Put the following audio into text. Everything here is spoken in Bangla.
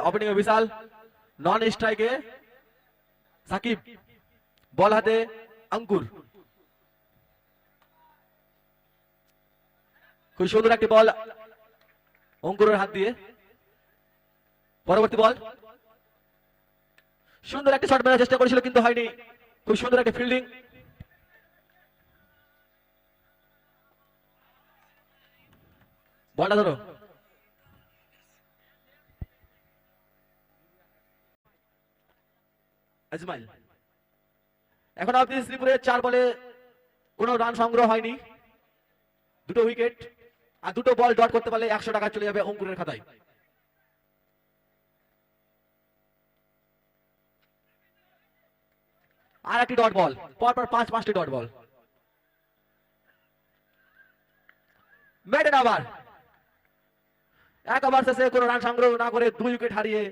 ওপেনিং এ বিশাল, নন স্ট্রাইকে সাকিব, বল হাতে অঙ্কুর। খুব সুন্দর একটি বল অঙ্কুরের হাত দিয়ে। পরবর্তী বল, সুন্দর একটি শট মারার চেষ্টা করেছিল কিন্তু হয়নি। খুব সুন্দর একটা ফিল্ডিং। বলটা ধরো। আজমাইল, এখন অব্দি শ্রীপুরের 4 বলে কোনো রান সংগ্রহ হয়নি, 2টো উইকেট, আর 2টো বল ডট করতে পারলে 100 টাকা চলে যাবে অঙ্কুরের খাতায়। আর একটি ডট বল, পরপর 5টি dot ball. Maiden over, 1 over শেষে কোনো রান সংগ্রহ না করে 2 উইকেট হারিয়ে